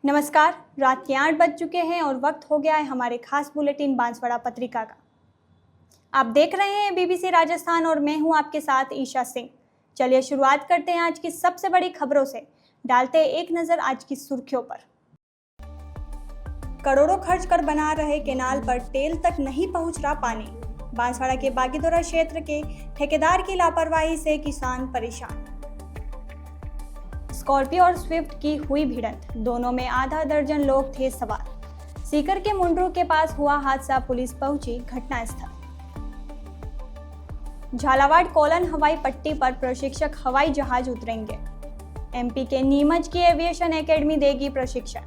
नमस्कार। रात के 8 बज चुके हैं और वक्त हो गया है हमारे खास बुलेटिन बांसवाड़ा पत्रिका का। आप देख रहे हैं बीबीसी राजस्थान और मैं हूं आपके साथ ईशा सिंह। चलिए शुरुआत करते हैं आज की सबसे बड़ी खबरों से। डालते हैं एक नजर आज की सुर्खियों पर। करोड़ों खर्च कर बना रहे केनाल पर टेल तक नहीं पहुंच रहा पानी। बांसवाड़ा के बागीदोरा क्षेत्र के ठेकेदार की लापरवाही से किसान परेशान। स्कॉर्पियो और स्विफ्ट की हुई भिड़ंत, दोनों में आधा दर्जन लोग थे सवार। सीकर के मुंड्रू के पास हुआ हादसा, पुलिस पहुंची घटनास्थल। झालावाड़ कोलन हवाई पट्टी पर प्रशिक्षक हवाई जहाज उतरेंगे। एमपी के नीमच की एविएशन एकेडमी देगी प्रशिक्षण।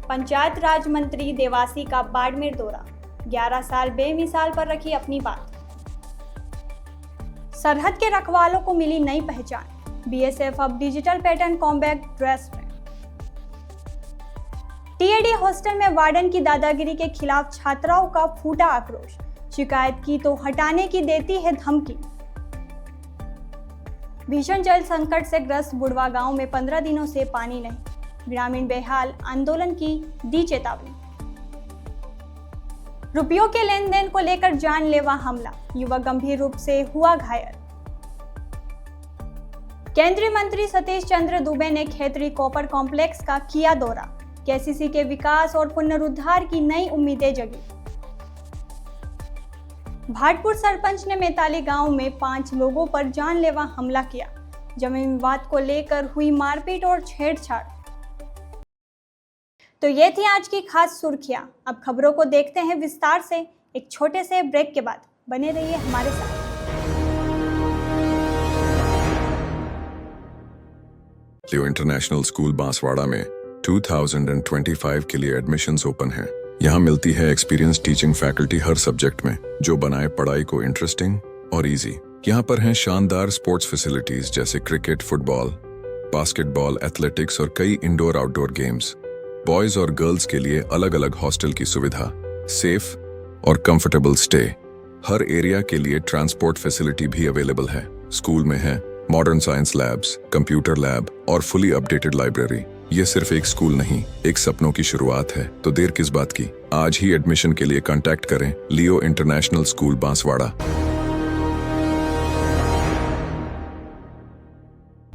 पंचायत राज मंत्री देवासी का बाड़मेर दौरा, 11 साल बेमिसाल पर रखी अपनी बात। सरहद के रखवालों को मिली नई पहचान, बीएसएफ अब डिजिटल पैटर्न कॉम्बैट ड्रेस में। टीएडी हॉस्टल में वार्डन की दादागिरी के खिलाफ छात्राओं का फूटा आक्रोश, शिकायत की तो हटाने की देती है धमकी। भीषण जल संकट से ग्रस्त बुढ़वा गांव में 15 दिनों से पानी नहीं, ग्रामीण बेहाल, आंदोलन की दी चेतावनी। रुपयों के लेन देन को लेकर जानलेवा हमला, युवक गंभीर रूप से हुआ घायल। केंद्रीय मंत्री सतीश चंद्र दुबे ने खेतरी कॉपर कॉम्प्लेक्स का किया दौरा, केसीसी के विकास और पुनरुद्धार की नई उम्मीदें जगी। भाटपुर सरपंच ने मैताली गांव में 5 लोगों पर जानलेवा हमला किया, जमीन विवाद को लेकर हुई मारपीट और छेड़छाड़। तो ये थी आज की खास सुर्खियां। अब खबरों को देखते हैं विस्तार से। एक छोटे से ब्रेक के बाद बने रहिए हमारे साथ। लियो इंटरनेशनल स्कूल बांसवाड़ा में 2025 के लिए एडमिशन्स ओपन हैं। यहाँ मिलती है एक्सपीरियंस टीचिंग फैकल्टी हर सब्जेक्ट में, जो बनाए पढ़ाई को इंटरेस्टिंग और इजी। यहाँ पर हैं शानदार स्पोर्ट्स फैसिलिटीज जैसे क्रिकेट, फुटबॉल, बास्केटबॉल, एथलेटिक्स और कई इंडोर आउटडोर गेम्स। बॉयज और गर्ल्स के लिए अलग अलग हॉस्टल की सुविधा, सेफ और कंफर्टेबल स्टे। हर एरिया के लिए ट्रांसपोर्ट फैसिलिटी भी अवेलेबल है। स्कूल में है modern science labs, computer lab और फुली अपडेटेड लाइब्रेरी। ये सिर्फ एक स्कूल नहीं, एक सपनों की शुरुआत है। तो देर किस बात की, आज ही एडमिशन के लिए कांटेक्ट करें लियो इंटरनेशनल स्कूल बांसवाड़ा।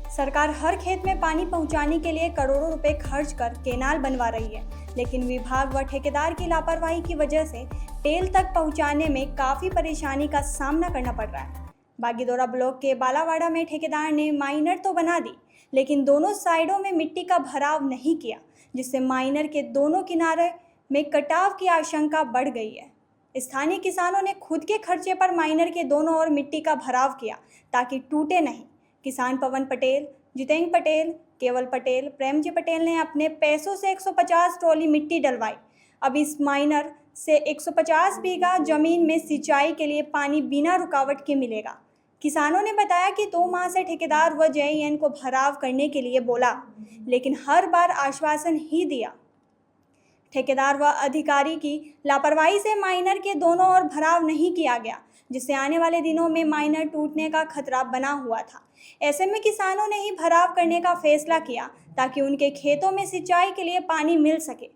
सरकार हर खेत में पानी पहुंचाने के लिए करोड़ों रुपए खर्च कर केनाल बनवा रही है, लेकिन विभाग व ठेकेदार की लापरवाही की वजह से टेल तक पहुंचाने में काफी परेशानी का सामना करना पड़ रहा है। बागीदोरा ब्लॉक के बालावाड़ा में ठेकेदार ने माइनर तो बना दी, लेकिन दोनों साइडों में मिट्टी का भराव नहीं किया, जिससे माइनर के दोनों किनारे में कटाव की आशंका बढ़ गई है। स्थानीय किसानों ने खुद के खर्चे पर माइनर के दोनों ओर मिट्टी का भराव किया ताकि टूटे नहीं। किसान पवन पटेल, जितेंद्र पटेल, केवल पटेल, प्रेमजी पटेल ने अपने पैसों से 150 ट्रॉली मिट्टी डलवाई। अब इस माइनर से 150 बीघा जमीन में सिंचाई के लिए पानी बिना रुकावट के मिलेगा। किसानों ने बताया कि 2 माह से ठेकेदार व जेईएन को भराव करने के लिए बोला, लेकिन हर बार आश्वासन ही दिया। ठेकेदार व अधिकारी की लापरवाही से माइनर के दोनों ओर भराव नहीं किया गया, जिससे आने वाले दिनों में माइनर टूटने का खतरा बना हुआ था। ऐसे में किसानों ने ही भराव करने का फैसला किया ताकि उनके खेतों में सिंचाई के लिए पानी मिल सके।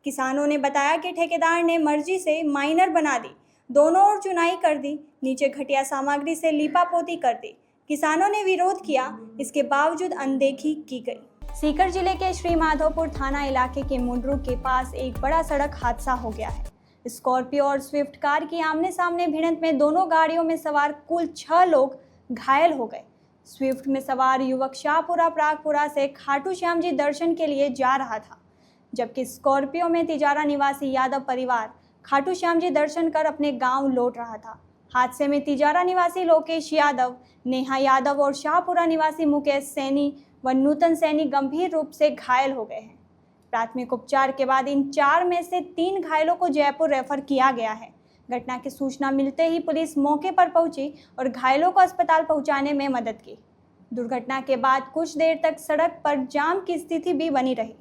किसानों ने बताया कि ठेकेदार ने मर्जी से माइनर बना दी, दोनों ओर चुनाई कर दी, नीचे घटिया सामग्री से लीपापोती कर दी। किसानों ने विरोध किया, इसके बावजूद अनदेखी की गई। सीकर जिले के श्री माधोपुर थाना इलाके के मुंड्रू के पास एक बड़ा सड़क हादसा हो गया है। स्कॉर्पियो और स्विफ्ट कार की आमने सामने भिड़ंत में दोनों गाड़ियों में सवार कुल 6 लोग घायल हो गए। स्विफ्ट में सवार युवक शाहपुरा प्रागपुरा से खाटू श्याम जी दर्शन के लिए जा रहा था, जबकि स्कॉर्पियो में तिजारा निवासी यादव परिवार खाटू श्याम जी दर्शन कर अपने गांव लौट रहा था। हादसे में तिजारा निवासी लोकेश यादव, नेहा यादव और शाहपुरा निवासी मुकेश सैनी व नूतन सैनी गंभीर रूप से घायल हो गए हैं। प्राथमिक उपचार के बाद इन 4 में से 3 घायलों को जयपुर रेफर किया गया है। घटना की सूचना मिलते ही पुलिस मौके पर पहुंची और घायलों को अस्पताल पहुंचाने में मदद की। दुर्घटना के बाद कुछ देर तक सड़क पर जाम की स्थिति भी बनी रही।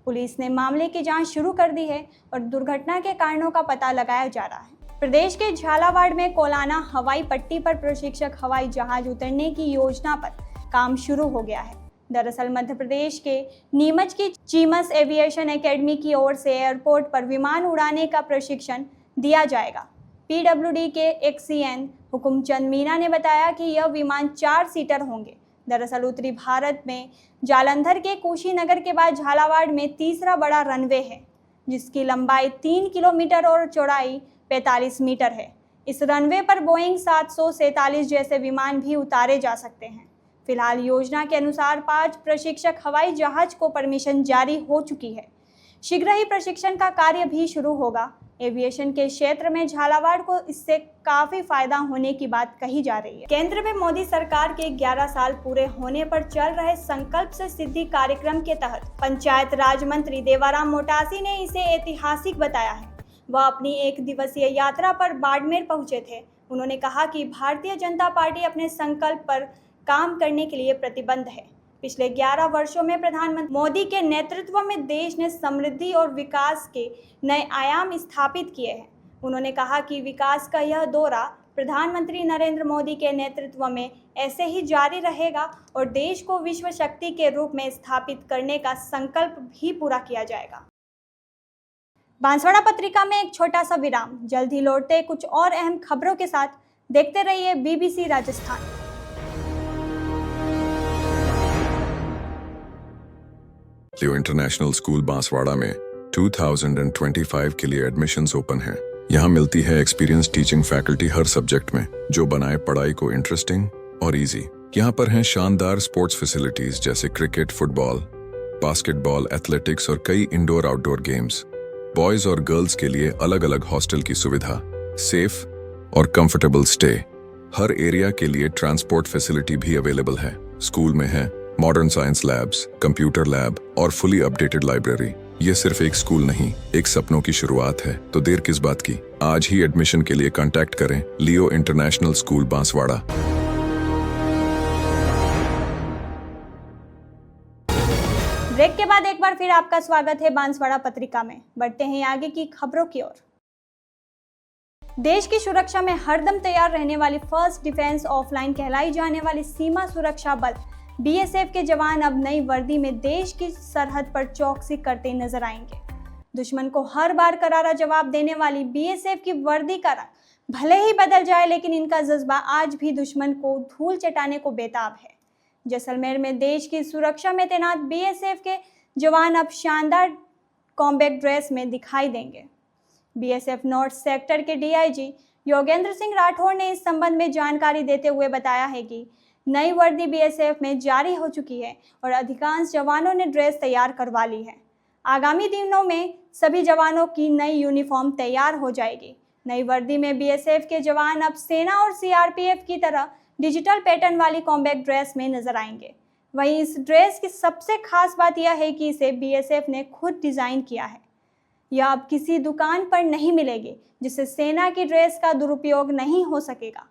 पुलिस ने मामले की जांच शुरू कर दी है और दुर्घटना के कारणों का पता लगाया जा रहा है। प्रदेश के झालावाड़ में कोलाना हवाई पट्टी पर प्रशिक्षक हवाई जहाज उतरने की योजना पर काम शुरू हो गया है। दरअसल मध्य प्रदेश के नीमच की चीमस एविएशन एकेडमी की ओर से एयरपोर्ट पर विमान उड़ाने का प्रशिक्षण दिया जाएगा। पीडब्ल्यूडी के एक्सीएन हुकुमचंद मीना ने बताया कि यह विमान 4 सीटर होंगे। दरअसल उत्तरी भारत में जालंधर के कुशीनगर के बाद झालावाड़ में तीसरा बड़ा रनवे है, जिसकी लंबाई 3 किलोमीटर और चौड़ाई 45 मीटर है। इस रनवे पर बोइंग 747 जैसे विमान भी उतारे जा सकते हैं। फिलहाल योजना के अनुसार 5 प्रशिक्षक हवाई जहाज को परमिशन जारी हो चुकी है। शीघ्र ही प्रशिक्षण का कार्य भी शुरू होगा। एविएशन के क्षेत्र में झालावाड़ को इससे काफी फायदा होने की बात कही जा रही है। केंद्र में मोदी सरकार के 11 साल पूरे होने पर चल रहे संकल्प से सिद्धि कार्यक्रम के तहत पंचायत राज मंत्री देवाराम मोटासी ने इसे ऐतिहासिक बताया है। वह अपनी 1 दिवसीय यात्रा पर बाड़मेर पहुंचे थे। उन्होंने कहा कि भारतीय जनता पार्टी अपने संकल्प पर काम करने के लिए प्रतिबद्ध है। पिछले 11 वर्षों में प्रधानमंत्री मोदी के नेतृत्व में देश ने समृद्धि और विकास के नए आयाम स्थापित किए हैं। उन्होंने कहा कि विकास का यह दौरा प्रधानमंत्री नरेंद्र मोदी के नेतृत्व में ऐसे ही जारी रहेगा और देश को विश्व शक्ति के रूप में स्थापित करने का संकल्प भी पूरा किया जाएगा। बांसवाड़ा पत्रिका में एक छोटा सा विराम, जल्द ही लौटते कुछ और अहम खबरों के साथ। देखते रहिए BBC राजस्थान। लियो इंटरनेशनल स्कूल बांसवाड़ा में 2025 के लिए एडमिशन्स ओपन हैं। यहाँ मिलती है एक्सपीरियंस टीचिंग फैकल्टी हर सब्जेक्ट में, जो बनाए पढ़ाई को इंटरेस्टिंग और इजी। यहाँ पर हैं शानदार स्पोर्ट्स फैसिलिटीज जैसे क्रिकेट, फुटबॉल, बास्केटबॉल, एथलेटिक्स और कई इंडोर आउटडोर गेम्स। बॉयज और गर्ल्स के लिए अलग अलग हॉस्टल की सुविधा, सेफ और कंफर्टेबल स्टे। हर एरिया के लिए ट्रांसपोर्ट फैसिलिटी भी अवेलेबल है। स्कूल में है modern science labs, computer lab और फुली अपडेटेड लाइब्रेरी। ये सिर्फ एक स्कूल नहीं, एक सपनों की शुरुआत है। तो देर किस बात की, आज ही एडमिशन के लिए कांटेक्ट करें लियो इंटरनेशनल स्कूल बांसवाड़ा। ब्रेक के बाद एक बार फिर आपका स्वागत है बांसवाड़ा पत्रिका में। बढ़ते हैं आगे की खबरों की ओर। देश की सुरक्षा में हरदम तैयार रहने वाली फर्स्ट डिफेंस ऑफलाइन कहलाई जाने वाली सीमा सुरक्षा बल BSF के जवान अब नई वर्दी में देश की सरहद पर चौकसी करते नजर आएंगे। दुश्मन को हर बार करारा जवाब देने वाली BSF की वर्दी का रंग भले ही बदल जाए, लेकिन इनका जज्बा आज भी दुश्मन को धूल चटाने को बेताब है। जैसलमेर में देश की सुरक्षा में तैनात BSF के जवान अब शानदार कॉम्बैट ड्रेस में दिखाई देंगे। BSF नॉर्थ सेक्टर के DIG योगेंद्र सिंह राठौर ने इस संबंध में जानकारी देते हुए बताया है कि नई वर्दी BSF में जारी हो चुकी है और अधिकांश जवानों ने ड्रेस तैयार करवा ली है। आगामी दिनों में सभी जवानों की नई यूनिफॉर्म तैयार हो जाएगी। नई वर्दी में BSF के जवान अब सेना और CRPF की तरह डिजिटल पैटर्न वाली कॉम्बैट ड्रेस में नजर आएंगे। वहीं इस ड्रेस की सबसे खास बात यह है कि इसे BSF ने खुद डिज़ाइन किया है। यह अब किसी दुकान पर नहीं मिलेगी, जिससे सेना की ड्रेस का दुरुपयोग नहीं हो सकेगा।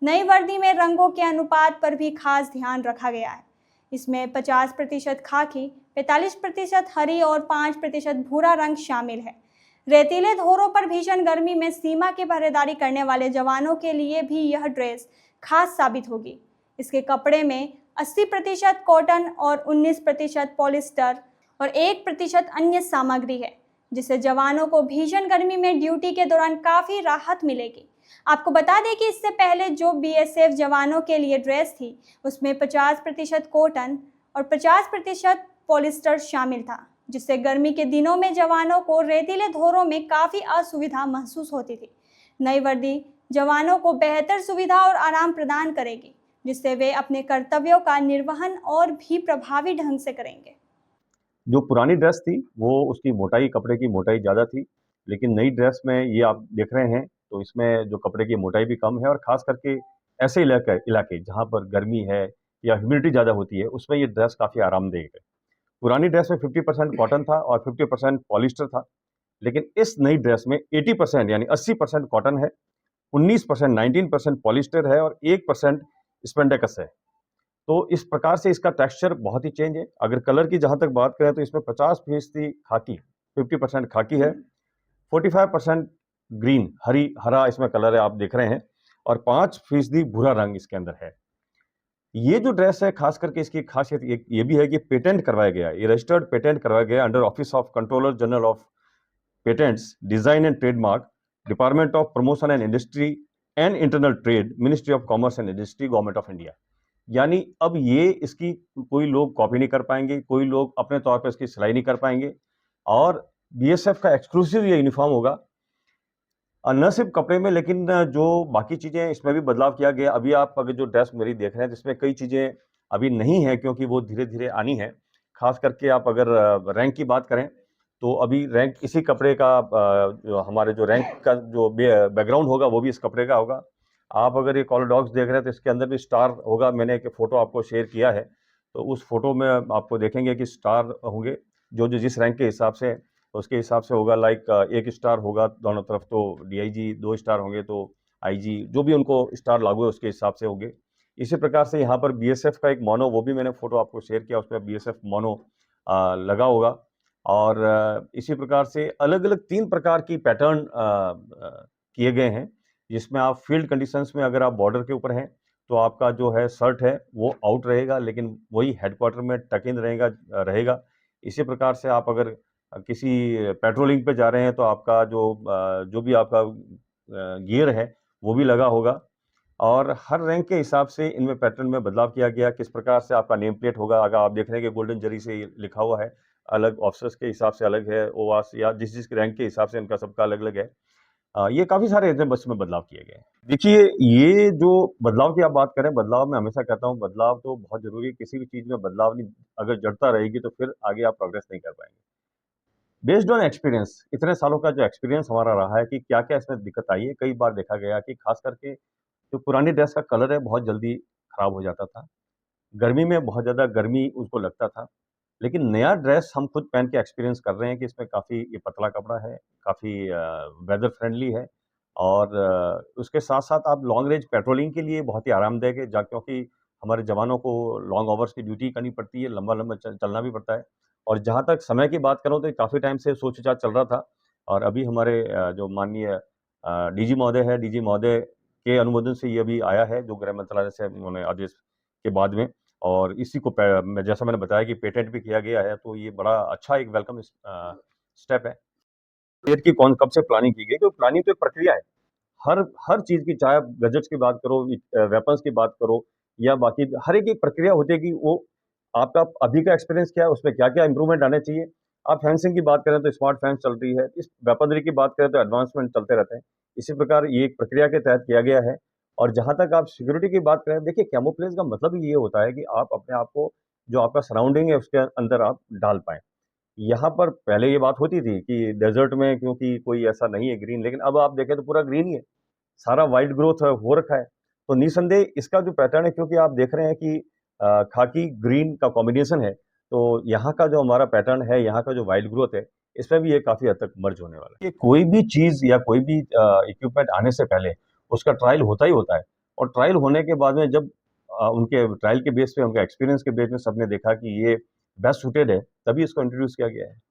नई वर्दी में रंगों के अनुपात पर भी खास ध्यान रखा गया है। इसमें 50% खाकी, 45% हरी और 5% भूरा रंग शामिल है। रेतीले धोरों पर भीषण गर्मी में सीमा की पहरेदारी करने वाले जवानों के लिए भी यह ड्रेस खास साबित होगी। इसके कपड़े में 80% कॉटन और 19% पॉलिस्टर और 1% अन्य सामग्री है, जिससे जवानों को भीषण गर्मी में ड्यूटी के दौरान काफ़ी राहत मिलेगी। आपको बता दें कि इससे पहले जो BSF जवानों के लिए ड्रेस थी, उसमें 50% कॉटन और 50% पॉलिस्टर शामिल था, जिससे गर्मी के दिनों में जवानों को रेतीले धोरों में काफ़ी असुविधा महसूस होती थी। नई वर्दी जवानों को बेहतर सुविधा और आराम प्रदान करेगी, जिससे वे अपने कर्तव्यों का निर्वहन और भी प्रभावी ढंग से करेंगे। जो पुरानी ड्रेस थी वो उसकी मोटाई, कपड़े की मोटाई ज़्यादा थी, लेकिन नई ड्रेस में ये आप देख रहे हैं तो इसमें जो कपड़े की मोटाई भी कम है और ख़ास करके ऐसे इलाके जहाँ पर गर्मी है या ह्यूमिडिटी ज़्यादा होती है, उसमें ये ड्रेस काफ़ी आरामदेह है। पुरानी ड्रेस में 50% कॉटन था और 50% पॉलिस्टर था, लेकिन इस नई ड्रेस में 80% यानी 80% कॉटन है, 19% पॉलिस्टर है और 1% स्पेंडेक्स है। तो इस प्रकार से इसका टेक्सचर बहुत ही चेंज है। अगर कलर की जहाँ तक बात करें तो इसमें 50% खाकी, 50% खाकी है, 45% ग्रीन, हरा इसमें कलर है, आप देख रहे हैं, और 5% भूरा रंग इसके अंदर है। ये जो ड्रेस है खास करके इसकी खासियत ये भी है कि पेटेंट करवाया गया है, ये रजिस्टर्ड पेटेंट करवाया गया under office of controller general of patents, design and trademark, department of promotion and industry and internal trade, ministry of commerce and industry, government of India. यानी अब ये इसकी कोई लोग कॉपी नहीं कर पाएंगे, कोई लोग अपने तौर पर इसकी सिलाई नहीं कर पाएंगे, और बीएसएफ का एक्सक्लूसिव ये यूनिफॉर्म होगा। न सिर्फ कपड़े में, लेकिन जो बाकी चीज़ें इसमें भी बदलाव किया गया। अभी आप अगर जो ड्रेस मेरी देख रहे हैं जिसमें कई चीज़ें अभी नहीं है क्योंकि वो धीरे धीरे आनी है। खास करके आप अगर रैंक की बात करें तो अभी रैंक इसी कपड़े का, जो हमारे जो रैंक का जो बैकग्राउंड होगा वो भी इस कपड़े का होगा। आप अगर ये कॉलर डॉग्स देख रहे हैं तो इसके अंदर भी स्टार होगा। मैंने एक फ़ोटो आपको शेयर किया है, तो उस फोटो में आपको देखेंगे कि स्टार होंगे जो जो जिस रैंक के हिसाब से, उसके हिसाब से होगा। लाइक 1 स्टार होगा दोनों तरफ तो डीआईजी, 2 स्टार होंगे तो आईजी, जो भी उनको स्टार लागू है उसके हिसाब से होंगे। इसी प्रकार से यहाँ पर बीएसएफ का एक मोनो, वो भी मैंने फोटो आपको शेयर किया, उसमें बीएसएफ मोनो लगा होगा। और इसी प्रकार से अलग अलग 3 प्रकार की पैटर्न किए गए हैं, जिसमें आप फील्ड कंडीशंस में अगर आप बॉर्डर के ऊपर हैं तो आपका जो है शर्ट है वो आउट रहेगा, लेकिन वही हेडक्वार्टर में टक इन रहेगा। इसी प्रकार से आप अगर किसी पेट्रोलिंग पे जा रहे हैं तो आपका जो भी आपका गियर है वो भी लगा होगा। और हर रैंक के हिसाब से इनमें पैटर्न में बदलाव किया गया। किस प्रकार से आपका नेम प्लेट होगा, अगर आप देख रहे हैं कि गोल्डन जरी से लिखा हुआ है, अलग ऑफिसर्स के हिसाब से अलग है, ओवास या जिस रैंक के हिसाब से इनका सबका अलग अलग है। ये काफ़ी सारे इसमें बस में बदलाव किए गए हैं। देखिए, ये जो बदलाव की आप बात करें, बदलाव मैं हमेशा कहता हूँ बदलाव तो बहुत ज़रूरी है। किसी भी चीज़ में बदलाव नहीं, अगर जड़ता रहेगी तो फिर आगे आप प्रोग्रेस नहीं कर पाएंगे। बेस्ड ऑन एक्सपीरियंस, इतने सालों का जो एक्सपीरियंस हमारा रहा है कि क्या-क्या इसमें दिक्कत आई है। कई बार देखा गया कि खास करके जो पुरानी ड्रेस का कलर है बहुत जल्दी खराब हो जाता था। गर्मी में बहुत ज़्यादा गर्मी उसको लगता था। लेकिन नया ड्रेस हम खुद पहन के एक्सपीरियंस कर रहे हैं कि इसमें काफ़ी ये पतला कपड़ा है, काफ़ी वेदर फ्रेंडली है, और उसके साथ-साथ आप लॉन्ग रेंज पेट्रोलिंग के लिए बहुत ही आरामदायक है, क्योंकि हमारे जवानों को लॉन्ग आवर्स की ड्यूटी करनी पड़ती है, लंबा-लंबा चलना भी पड़ता है। और जहाँ तक समय की बात करूँ तो ये काफ़ी टाइम से सोच-विचार चल रहा था, और अभी हमारे जो माननीय डीजी महोदय है, डीजी महोदय के अनुमोदन से ये अभी आया है, जो गृह मंत्रालय से उन्होंने आदेश के बाद में। और इसी को जैसा मैंने बताया कि पेटेंट भी किया गया है, तो ये बड़ा अच्छा एक वेलकम स्टेप है। पेट की कब से प्लानिंग की गई, तो प्लानिंग तो एक प्रक्रिया है। हर चीज़ की, चाहे आप गैजेट्स की बात करो, वेपन्स की बात करो, या बाकी हर एक प्रक्रिया होती है कि वो आपका अभी का एक्सपीरियंस क्या है, उसमें क्या-क्या इम्प्रूवमेंट आने चाहिए। आप फेंसिंग की बात करें तो स्मार्ट फेंस चल रही है, इस वेपनरी की बात करें तो एडवांसमेंट चलते रहते हैं। इसी प्रकार ये एक प्रक्रिया के तहत किया गया है। और जहाँ तक आप सिक्योरिटी की बात करें, देखिए कैमोफ्लेज का मतलब ही ये होता है कि आप अपने आप को, जो आपका सराउंडिंग है उसके अंदर आप डाल पाएँ। यहाँ पर पहले ये बात होती थी कि डेज़र्ट में क्योंकि कोई ऐसा नहीं है ग्रीन, लेकिन अब आप देखें तो पूरा ग्रीन ही है, सारा वाइट ग्रोथ हो रखा है। तो निसंदेह इसका जो पैटर्न है, क्योंकि आप देख रहे हैं कि खाकी ग्रीन का कॉम्बिनेशन है, तो यहाँ का जो हमारा पैटर्न है, यहाँ का जो वाइट ग्रोथ है, इसमें भी ये काफ़ी हद तक मर्ज होने वाला है। ये कोई भी चीज़ या कोई भी इक्विपमेंट आने से पहले उसका ट्रायल होता ही होता है, और ट्रायल होने के बाद में जब उनके ट्रायल के बेस पे, उनके एक्सपीरियंस के बेस में सबने देखा कि ये बेस्ट सूटेड है, तभी इसको इंट्रोड्यूस किया गया है।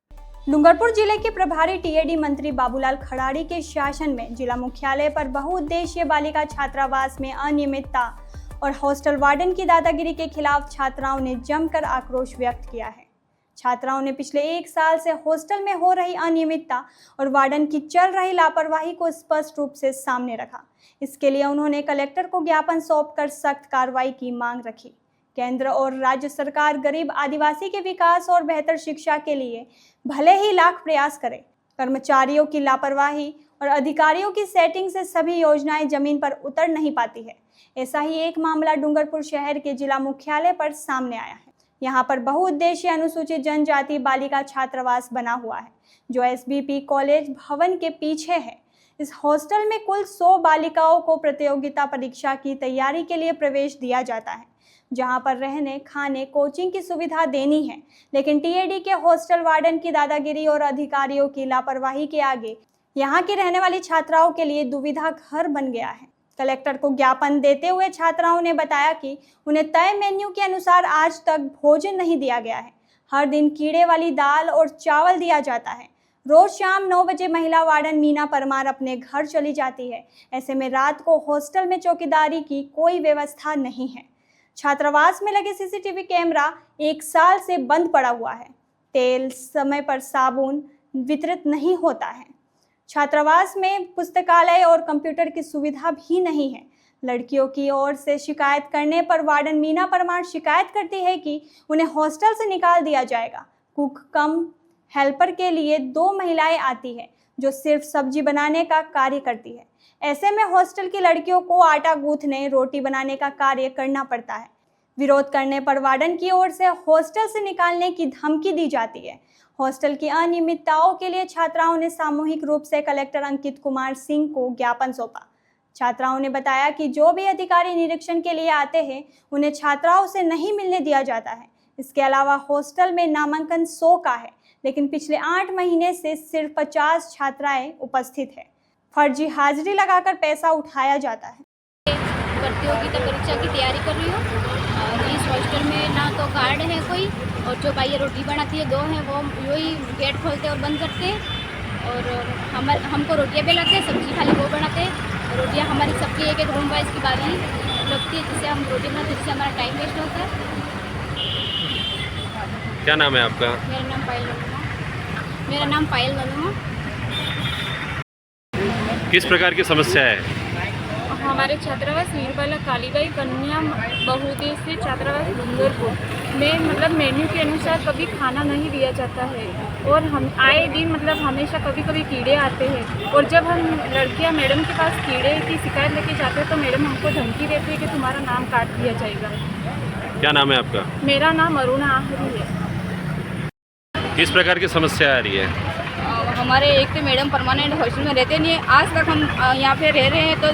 डूंगरपुर जिले के प्रभारी टीएडी मंत्री बाबूलाल खड़ाड़ी के शासन में जिला मुख्यालय पर बहुउद्देशीय बालिका छात्रावास में अनियमितता और हॉस्टल वार्डन की दादागिरी के खिलाफ छात्राओं ने जमकर आक्रोश व्यक्त किया है। छात्राओं ने पिछले 1 साल से हॉस्टल में हो रही अनियमितता और वार्डन की चल रही लापरवाही को स्पष्ट रूप से सामने रखा। इसके लिए उन्होंने कलेक्टर को ज्ञापन सौंपकर सख्त कार्रवाई की मांग रखी। केंद्र और राज्य सरकार गरीब आदिवासी के विकास और बेहतर शिक्षा के लिए भले ही लाख प्रयास करे, कर्मचारियों की लापरवाही और अधिकारियों की सेटिंग से सभी योजनाएं जमीन पर उतर नहीं पाती है। ऐसा ही एक मामला डूंगरपुर शहर के जिला मुख्यालय पर सामने आया है। यहाँ पर बहुउद्देशीय अनुसूचित जनजाति बालिका छात्रावास बना हुआ है, जो एसबीपी कॉलेज भवन के पीछे है। इस हॉस्टल में कुल 100 बालिकाओं को प्रतियोगिता परीक्षा की तैयारी के लिए प्रवेश दिया जाता है, जहां पर रहने, खाने, कोचिंग की सुविधा देनी है। लेकिन टीएडी के हॉस्टल वार्डन की दादागिरी और अधिकारियों की लापरवाही के आगे यहां की रहने वाली छात्राओं के लिए दुविधा घर बन गया है। कलेक्टर को ज्ञापन देते हुए छात्राओं ने बताया कि उन्हें तय मेन्यू के अनुसार आज तक भोजन नहीं दिया गया है। हर दिन कीड़े वाली दाल और चावल दिया जाता है। रोज शाम 9 बजे महिला वार्डन मीना परमार अपने घर चली जाती है। ऐसे में रात को हॉस्टल में चौकीदारी की कोई व्यवस्था नहीं है। छात्रावास में लगे सीसीटीवी कैमरा 1 साल से बंद पड़ा हुआ है। तेल, समय पर साबुन वितरित नहीं होता है। छात्रावास में पुस्तकालय और कंप्यूटर की सुविधा भी नहीं है। लड़कियों की ओर से शिकायत करने पर वार्डन मीना परमार शिकायत करती है कि उन्हें हॉस्टल से निकाल दिया जाएगा। कुक कम हेल्पर के लिए 2 महिलाएं आती है जो सिर्फ सब्जी बनाने का कार्य करती है। ऐसे में हॉस्टल की लड़कियों को आटा गूंथने, रोटी बनाने का कार्य करना पड़ता है। विरोध करने पर वार्डन की ओर से हॉस्टल से निकालने की धमकी दी जाती है। हॉस्टल की अनियमितताओं के लिए छात्राओं ने सामूहिक रूप से कलेक्टर अंकित कुमार सिंह को ज्ञापन सौंपा। छात्राओं ने बताया कि जो भी अधिकारी निरीक्षण के लिए आते हैं उन्हें छात्राओं से नहीं मिलने दिया जाता है। इसके अलावा हॉस्टल में नामांकन 100 का है, लेकिन पिछले 8 महीने से सिर्फ 50 छात्राएं उपस्थित है। फर्जी हाजिरी लगाकर पैसा उठाया जाता है। प्रतियोगिता परीक्षा की तैयारी कर रही हूँ और इस हॉस्टल में ना तो गार्ड है कोई, और जो भाई रोटी बनाती है 2 हैं, वो वही गेट खोलते और बंद करते हैं। और हमको रोटियाँ बेलाते हैं, सब्जी खाली वो बनाते हैं। रोटियाँ हमारी सबकी एक रूम वाइज की बारी लगती है, जिससे हम रोटी बनाते हैं, जिससे हमारा टाइम वेस्ट होता है। क्या नाम है आपका? मेरा नाम पायल ननुमा। किस प्रकार की समस्या है? हमारे छात्रावास वीरबाला कालीबाई कन्या बहुउद्देशीय छात्रावास डूंगरपुर में मेन्यू के अनुसार कभी खाना नहीं दिया जाता है और हम आए दिन हमेशा कभी कभी कीड़े आते हैं। और जब हम लड़कियां मैडम के पास कीड़े की शिकायत लेके जाते हैं तो मैडम हमको धमकी देती है कि तुम्हारा नाम काट दिया जाएगा। क्या नाम है आपका? मेरा नाम अरुणा आहरी है। किस प्रकार की समस्या आ रही है? हमारे एक तो मैडम परमानेंट हॉस्टल में रहते नहीं है। आज तक हम यहाँ पे रह रहे हैं तो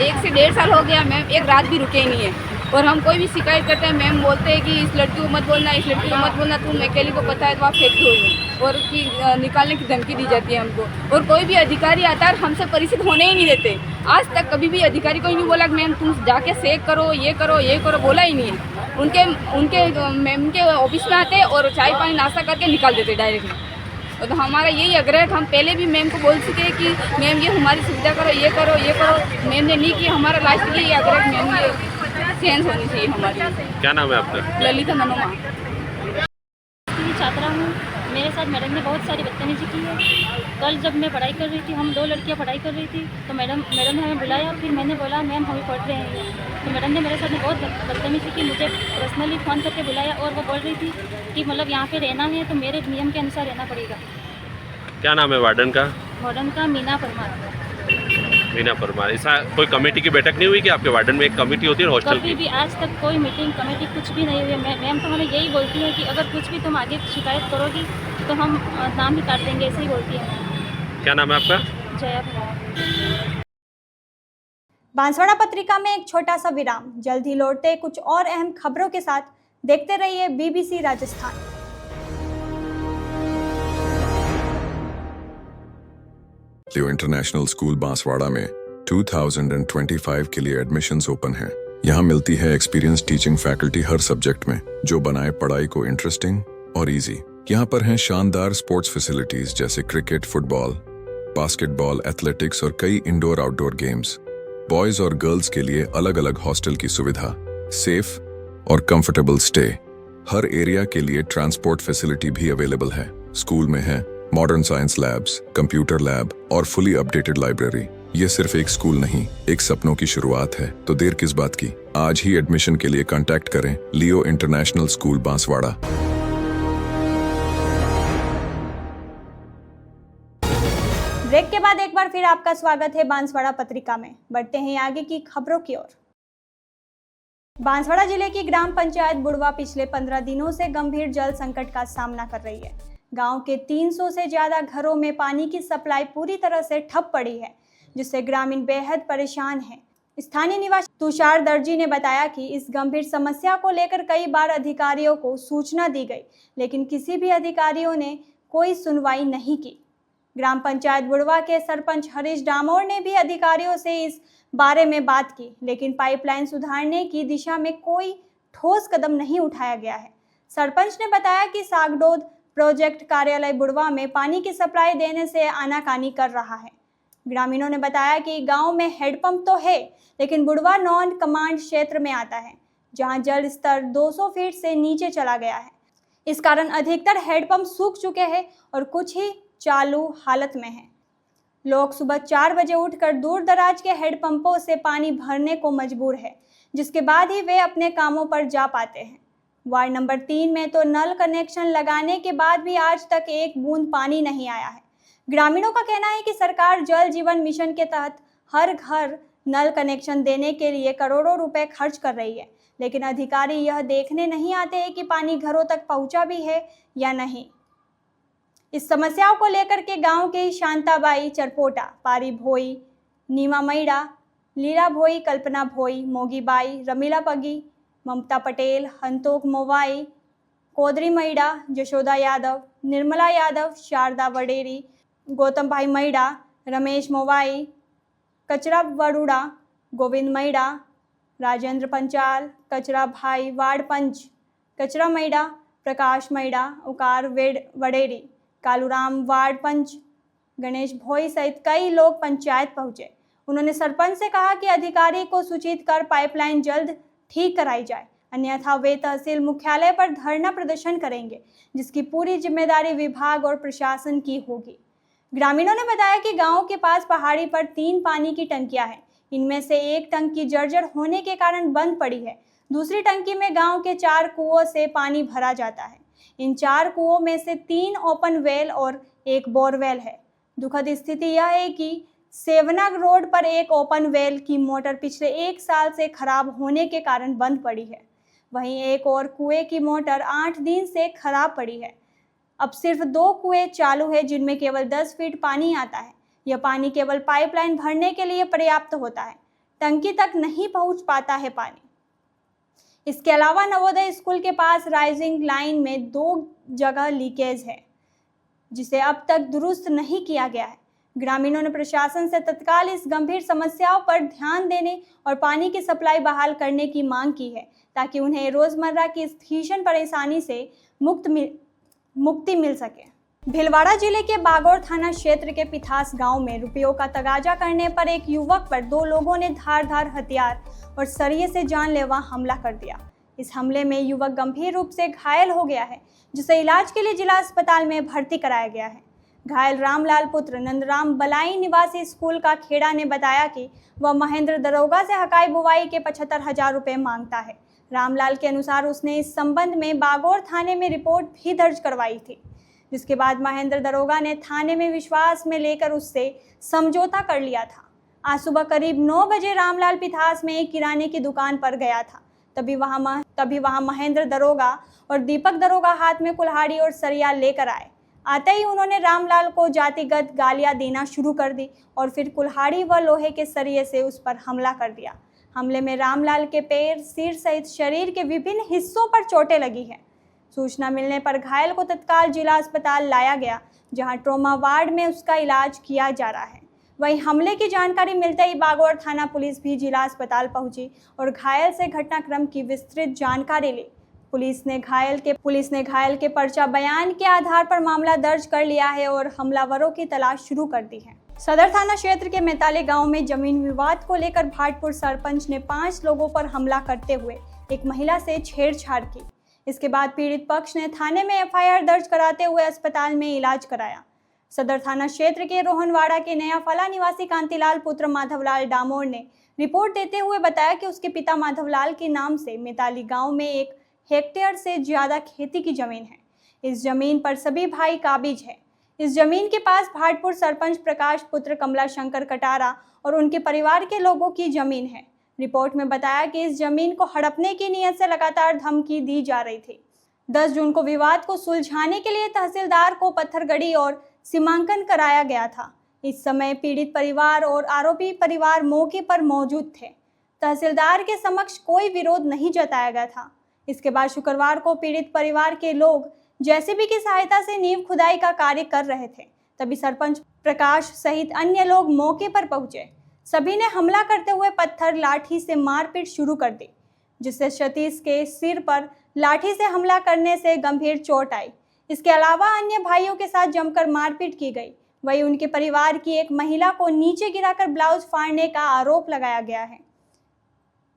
1 से 1.5 साल हो गया, मैम एक रात भी रुके ही नहीं है। और हम कोई भी शिकायत करते हैं, मैम बोलते हैं कि इस लड़की को मत बोलना, इस लड़की को मत बोलना, तुम अकेली को पता है तो आप फेंक दो, और कि निकालने की धमकी दी जाती है हमको। और कोई भी अधिकारी आता है हमसे परिचित होने ही नहीं देते। आज तक कभी भी अधिकारी को ही नहीं बोला कि मैम तुम जाके चेक करो, ये करो, बोला ही नहीं है। उनके मैम के ऑफिस में आते और चाय पानी नाश्ता करके निकाल देते डायरेक्टली। तो हमारा यही आग्रह है कि हम पहले भी मैम को बोल चुके कि मैम ये हमारी सुविधा करो, ये करो। मैम ने नहीं किया। हमारा लास्ट के लिए आग्रह मैम ये चेंज होनी चाहिए हमारी। क्या नाम है आपका? ललिता ननुमा। छात्रा हूँ। मेरे साथ मैडम ने बहुत सारी बदतमीजी की है। कल जब मैं पढ़ाई कर रही थी, हम 2 लड़कियाँ पढ़ाई कर रही थी, तो मैडम ने हमें बुलाया। फिर मैंने बोला मैम हम पढ़ रहे हैं, तो मैडम ने मेरे साथ में बहुत बदतमीजी की। मुझे पर्सनली फ़ोन करके बुलाया और वो बोल रही थी कि यहाँ पे रहना है तो मेरे नियम के अनुसार रहना पड़ेगा। क्या नाम है वार्डन का? वार्डन का मीना परमार। मीना परमार। ऐसा कोई कमेटी की बैठक नहीं हुई कि आपके वार्डन में एक कमेटी होती है हॉस्टल की? कभी भी आज तक कोई मीटिंग कमेटी कुछ भी नहीं हुई। मैम तो हमें यही बोलती है कि अगर कुछ भी तुम आगे शिकायत करोगी तो हम नाम ही काट देंगे, ऐसे ही बोलती है। क्या नाम है आपका? जया। बांसवाड़ा पत्रिका में एक छोटा सा विराम, जल्द ही लौटते कुछ और अहम खबरों के साथ। देखते रहिए BBC राजस्थान। लियो इंटरनेशनल स्कूल बांसवाड़ा में 2025 के लिए एडमिशन्स ओपन हैं। यहाँ मिलती है एक्सपीरियंस टीचिंग फैकल्टी हर सब्जेक्ट में, जो बनाए पढ़ाई को इंटरेस्टिंग और इजी। यहाँ पर हैं शानदार स्पोर्ट्स फैसिलिटीज जैसे क्रिकेट, फुटबॉल, बास्केटबॉल, एथलेटिक्स और कई इंडोर आउटडोर गेम्स। बॉयज और गर्ल्स के लिए अलग अलग हॉस्टल की सुविधा, सेफ और कंफर्टेबल स्टे। हर एरिया के लिए ट्रांसपोर्ट फैसिलिटी भी अवेलेबल है। स्कूल में है modern science labs, computer lab और फुली अपडेटेड लाइब्रेरी। ये सिर्फ एक स्कूल नहीं, एक सपनों की शुरुआत है। तो देर किस बात की, आज ही एडमिशन के लिए कांटेक्ट करें लियो इंटरनेशनल स्कूल बांसवाड़ा। ब्रेक के बाद एक बार फिर आपका स्वागत है बांसवाड़ा पत्रिका में। बढ़ते हैं आगे की खबरों की ओर। बांसवाड़ा जिले की ग्राम पंचायत बुढ़वा पिछले 15 दिनों से गंभीर जल संकट का सामना कर रही है। गांव के 300 से ज्यादा घरों में पानी की सप्लाई पूरी तरह से ठप पड़ी है, जिससे ग्रामीण बेहद परेशान हैं। स्थानीय निवासी तुषार दर्जी ने बताया कि इस गंभीर समस्या को लेकर कई बार अधिकारियों को सूचना दी गई, लेकिन किसी भी अधिकारियों ने कोई सुनवाई नहीं की। ग्राम पंचायत बुढ़वा के सरपंच हरीश डामोर ने भी अधिकारियों से इस बारे में बात की, लेकिन पाइपलाइन सुधारने की दिशा में कोई ठोस कदम नहीं उठाया गया है। सरपंच ने बताया कि सागडोद प्रोजेक्ट कार्यालय बुढ़वा में पानी की सप्लाई देने से आनाकानी कर रहा है। ग्रामीणों ने बताया कि गांव में हेडपंप तो है, लेकिन बुढ़वा नॉन कमांड क्षेत्र में आता है, जहां जल स्तर 200 फीट से नीचे चला गया है। इस कारण अधिकतर हैंडपंप सूख चुके हैं और कुछ ही चालू हालत में हैं। लोग सुबह 4 बजे उठकर दूर दराज के हैंडपंपों से पानी भरने को मजबूर है, जिसके बाद ही वे अपने कामों पर जा पाते हैं। वार्ड नंबर 3 में तो नल कनेक्शन लगाने के बाद भी आज तक एक बूंद पानी नहीं आया है। ग्रामीणों का कहना है कि सरकार जल जीवन मिशन के तहत हर घर नल कनेक्शन देने के लिए करोड़ों रुपए खर्च कर रही है, लेकिन अधिकारी यह देखने नहीं आते हैं कि पानी घरों तक पहुंचा भी है या नहीं। इस समस्याओं को लेकर के गांव के शांताबाई चरपोटा, पारी भोई, नीमा मैड़ा, लीला भोई, कल्पना भोई, मोगी बाई, रमीला पगी, ममता पटेल, हंतोक मोवाई, कोदरी मैड़ा, जशोदा यादव, निर्मला यादव, शारदा वडेरी, गौतम भाई मैड़ा, रमेश मोवाई, कचरा वरुड़ा, गोविंद मैड़ा, राजेंद्र पंचाल, कचरा भाई वार्ड पंच, कचरा मैड़ा, प्रकाश मैड़ा, उकार वडेरी, कालूराम वार्ड पंच, गणेश भोई सहित कई लोग पंचायत पहुंचे। उन्होंने सरपंच से कहा कि अधिकारी को सूचित कर पाइपलाइन जल्द ठीक कराई जाए, अन्यथा वे तहसील मुख्यालय पर धरना प्रदर्शन करेंगे, जिसकी पूरी जिम्मेदारी विभाग और प्रशासन की होगी। ग्रामीणों ने बताया कि गांव के पास पहाड़ी पर 3 पानी की टंकियां हैं। इनमें से एक टंकी जर्जर होने के कारण बंद पड़ी है। दूसरी टंकी में गांव के 4 कुओं से पानी भरा जाता है। इन 4 कुओं में से 3 ओपन वेल और 1 बोरवेल है। दुखद स्थिति यह है कि सेवना रोड पर एक ओपन वेल की मोटर पिछले 1 साल से खराब होने के कारण बंद पड़ी है। वहीं एक और कुएं की मोटर 8 दिन से खराब पड़ी है। अब सिर्फ 2 कुएं चालू है, जिनमें केवल 10 फीट पानी आता है। यह पानी केवल पाइपलाइन भरने के लिए पर्याप्त होता है, टंकी तक नहीं पहुंच पाता है पानी। इसके अलावा नवोदय स्कूल के पास राइजिंग लाइन में 2 जगह लीकेज है, जिसे अब तक दुरुस्त नहीं किया गया है। ग्रामीणों ने प्रशासन से तत्काल इस गंभीर समस्याओं पर ध्यान देने और पानी की सप्लाई बहाल करने की मांग की है, ताकि उन्हें रोजमर्रा की इस भीषण परेशानी से मुक्ति मिल सके। भीलवाड़ा जिले के बागौर थाना क्षेत्र के पिथास गांव में रुपयों का तगाजा करने पर एक युवक पर 2 लोगों ने धारदार हथियार और सरिये से जानलेवा हमला कर दिया। इस हमले में युवक गंभीर रूप से घायल हो गया है, जिसे इलाज के लिए जिला अस्पताल में भर्ती कराया गया है। घायल रामलाल पुत्र नंदराम बलाई निवासी स्कूल का खेड़ा ने बताया कि वह महेंद्र दरोगा से हकाई बुवाई के 75,000 रुपये मांगता है। रामलाल के अनुसार उसने इस संबंध में बागौर थाने में रिपोर्ट भी दर्ज करवाई थी, जिसके बाद महेंद्र दरोगा ने थाने में विश्वास में लेकर उससे समझौता कर लिया था। आज सुबह करीब 9 बजे रामलाल पिथास में एक किराने की दुकान पर गया था। तभी वहां महेंद्र दरोगा और दीपक दरोगा हाथ में कुल्हाड़ी और सरिया लेकर आए। आते ही उन्होंने रामलाल को जातिगत गालियां देना शुरू कर दी और फिर कुल्हाड़ी व लोहे के सरिये से उस पर हमला कर दिया। हमले में रामलाल के पैर, सिर सहित शरीर के विभिन्न हिस्सों पर चोटें लगी हैं। सूचना मिलने पर घायल को तत्काल जिला अस्पताल लाया गया, जहां ट्रॉमा वार्ड में उसका इलाज किया जा रहा है। वहीं हमले की जानकारी मिलते ही बागौर थाना पुलिस भी जिला अस्पताल पहुंची और घायल से घटनाक्रम की विस्तृत जानकारी ली। पुलिस ने घायल के पर्चा बयान के आधार पर मामला दर्ज कर लिया है और हमलावरों की तलाश शुरू कर दी है। सदर थाना क्षेत्र के मैताली गांव में जमीन विवाद को लेकर भाटपुर सरपंच ने 5 लोगों पर हमला करते हुए एक महिला से छेड़छाड़ की। इसके बाद पीड़ित पक्ष ने थाने में एफआईआर दर्ज कराते हुए अस्पताल में इलाज कराया। सदर थाना क्षेत्र के रोहनवाड़ा के नया फला निवासी कांतिलाल पुत्र माधवलाल डामोर ने रिपोर्ट देते हुए बताया कि उसके पिता माधवलाल के नाम से मैताली गांव में 1 हेक्टेयर से ज्यादा खेती की जमीन है। इस जमीन पर सभी भाई काबिज है। इस जमीन के पास भाटपुर सरपंच प्रकाश पुत्र कमला शंकर कटारा और उनके परिवार के लोगों की जमीन है। रिपोर्ट में बताया कि इस जमीन को हड़पने की नीयत से लगातार धमकी दी जा रही थी। 10 जून को विवाद को सुलझाने के लिए तहसीलदार को पत्थरगड़ी और सीमांकन कराया गया था। इस समय पीड़ित परिवार और आरोपी परिवार मौके पर मौजूद थे। तहसीलदार के समक्ष कोई विरोध नहीं जताया गया था। इसके बाद शुक्रवार को पीड़ित परिवार के लोग जेसीबी की सहायता से नींव खुदाई का कार्य कर रहे थे। तभी सरपंच प्रकाश सहित अन्य लोग मौके पर पहुंचे। सभी ने हमला करते हुए पत्थर लाठी से मारपीट शुरू कर दी, जिससे सतीश के सिर पर लाठी से हमला करने से गंभीर चोट आई। इसके अलावा अन्य भाइयों के साथ जमकर मारपीट की गई। वहीं उनके परिवार की एक महिला को नीचे गिराकर ब्लाउज फाड़ने का आरोप लगाया गया है।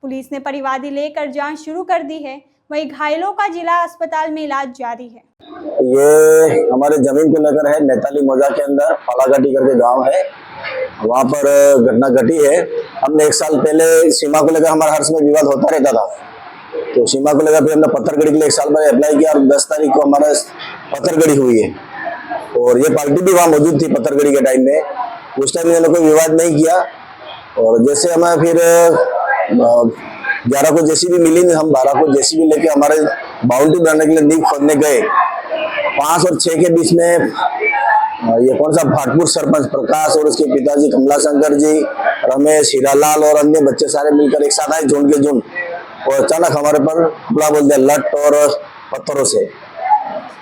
पुलिस ने परिवादी लेकर जांच शुरू कर दी है। वहीं घायलों का जिला अस्पताल में इलाज जारी है। ये हमारे जमीन को लेकर है, नेताली मौजा के अंदर फालाघाटी करके गांव है, वहां पर घटना घटी है। हमने 1 साल पहले सीमा को लेकर हमारा हर समय विवाद होता रहता था, तो सीमा को लेकर फिर हमने पत्थरगढ़ी के लिए 1 साल पहले अप्लाई किया और 10 तारीख को हमारा पत्थरगढ़ी हुई है और ये पार्टी भी वहाँ मौजूद थी पत्थरगढ़ी के टाइम में। उस टाइम इन्होंने कोई विवाद नहीं किया और जैसे हमें फिर 11 को जेसीबी मिली, हम 12 को जेसीबी लेके हमारे बाउंड्री बनाने के लिए नींव खोदने गए। 5 और 6 के बीच में ये कौन सा भाटपुर सरपंच प्रकाश और उसके पिताजी कमलाशंकर जी, रमेश, हीरालाल और अन्य बच्चे सारे मिलकर एक साथ आए झुंड के झुंड और अचानक हमारे पर हमला बोल दिया लठ और पत्थरों से,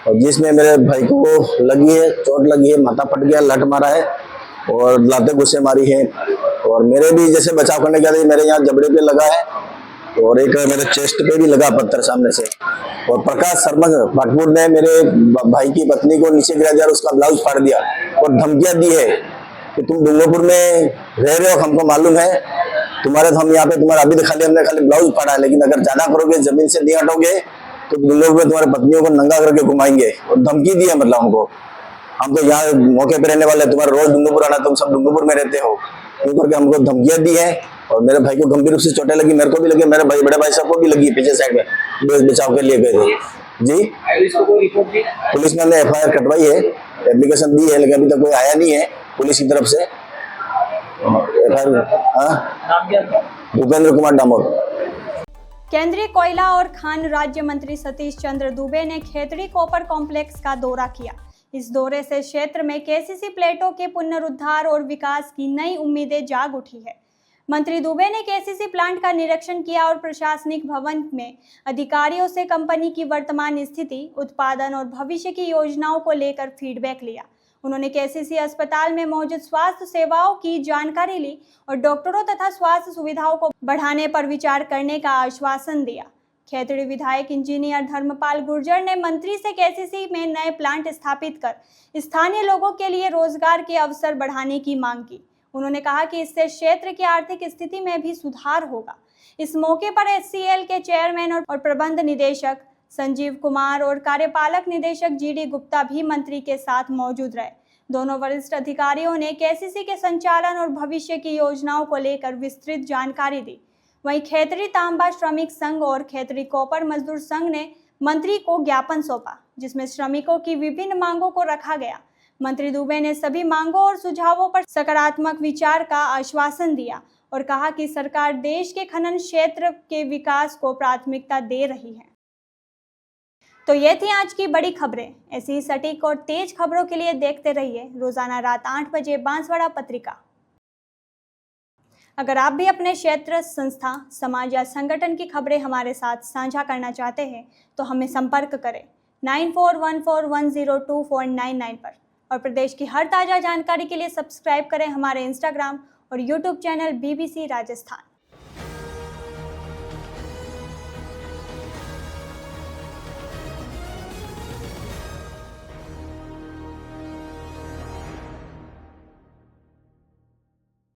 और जिसमें मेरे भाई को लगी है, चोट लगी है, माथा फट गया, लठ मारा है और लाते गुस्से मारी है और मेरे भी जैसे बचाव करने गया था मेरे यहाँ जबड़े पे लगा है और एक मेरे चेस्ट पे भी लगा पत्थर सामने से। और प्रकाश सरपंच भाटपुर ने मेरे भाई की पत्नी को नीचे गिरा दिया और उसका ब्लाउज फाड़ दिया और धमकियां दी है कि तुम डूंगरपुर में रह रहे हो, हमको मालूम है तुम्हारे, तो हम यहाँ पे तुम्हारा अभी हमने खाली ब्लाउज फाड़ा है, लेकिन अगर ज्यादा करोगे, जमीन से नहीं हटोगे तो डूंगरपुर में तुम्हारे पत्नियों को नंगा करके घुमाएंगे और धमकी दी है। मतलब हमको, हम तो यहाँ मौके पे रहने वाले, तुम्हारा रोज डूंगरपुर आना, तुम सब डूंगरपुर में रहते हो, यूं करके हमको धमकियां दी है। और मेरे भाई को गंभीर रूप से चोटें लगी, मेरे को भी लगी, मेरे भाई बड़े भाई साहब को भी लगी, पीछे साइड में बचाव के लिए गए थे जी। पुलिस ने हमने FIR कटवाई है, एप्लीकेशन दी है, लेकिन अभी तक कोई आया नहीं है पुलिस की तरफ से। भूपेंद्र कुमार डामोर। केंद्रीय कोयला और खान राज्य मंत्री सतीश चंद्र दुबे ने खेतड़ी कॉपर कॉम्प्लेक्स का दौरा किया। इस दौरे से क्षेत्र में KCC प्लेटों के पुनरुद्धार और विकास की नई उम्मीदें जाग उठी है। मंत्री दुबे ने KCC प्लांट का निरीक्षण किया और प्रशासनिक भवन में अधिकारियों से कंपनी की वर्तमान स्थिति, उत्पादन और भविष्य की योजनाओं को लेकर फीडबैक लिया। उन्होंने KCC अस्पताल में मौजूद स्वास्थ्य सेवाओं की जानकारी ली और डॉक्टरों तथा स्वास्थ्य सुविधाओं को बढ़ाने पर विचार करने का आश्वासन दिया। खेतड़ी विधायक इंजीनियर धर्मपाल गुर्जर ने मंत्री से KCC में नए प्लांट स्थापित कर स्थानीय लोगों के लिए रोजगार के अवसर बढ़ाने की मांग की। उन्होंने कहा कि इससे क्षेत्र की आर्थिक स्थिति में भी सुधार होगा। इस मौके पर HCL के चेयरमैन और प्रबंध निदेशक संजीव कुमार और कार्यपालक निदेशक GD गुप्ता भी मंत्री के साथ मौजूद रहे। दोनों वरिष्ठ अधिकारियों ने KCC के संचालन और भविष्य की योजनाओं को लेकर विस्तृत जानकारी दी। वहीं खेतड़ी तांबा श्रमिक संघ और खेतड़ी कॉपर मजदूर संघ ने मंत्री को ज्ञापन सौंपा, जिसमें श्रमिकों की विभिन्न मांगों को रखा गया। मंत्री दुबे ने सभी मांगों और सुझावों पर सकारात्मक विचार का आश्वासन दिया और कहा कि सरकार देश के खनन क्षेत्र के विकास को प्राथमिकता दे रही है। तो ये थी आज की बड़ी खबरें। ऐसी ही सटीक और तेज खबरों के लिए देखते रहिए रोजाना रात 8 बजे बांसवाड़ा पत्रिका। अगर आप भी अपने क्षेत्र, संस्था, समाज या संगठन की खबरें हमारे साथ साझा करना चाहते हैं तो हमें संपर्क करें 9414102499 पर। और प्रदेश की हर ताज़ा जानकारी के लिए सब्सक्राइब करें हमारे इंस्टाग्राम और यूट्यूब चैनल BBC राजस्थान।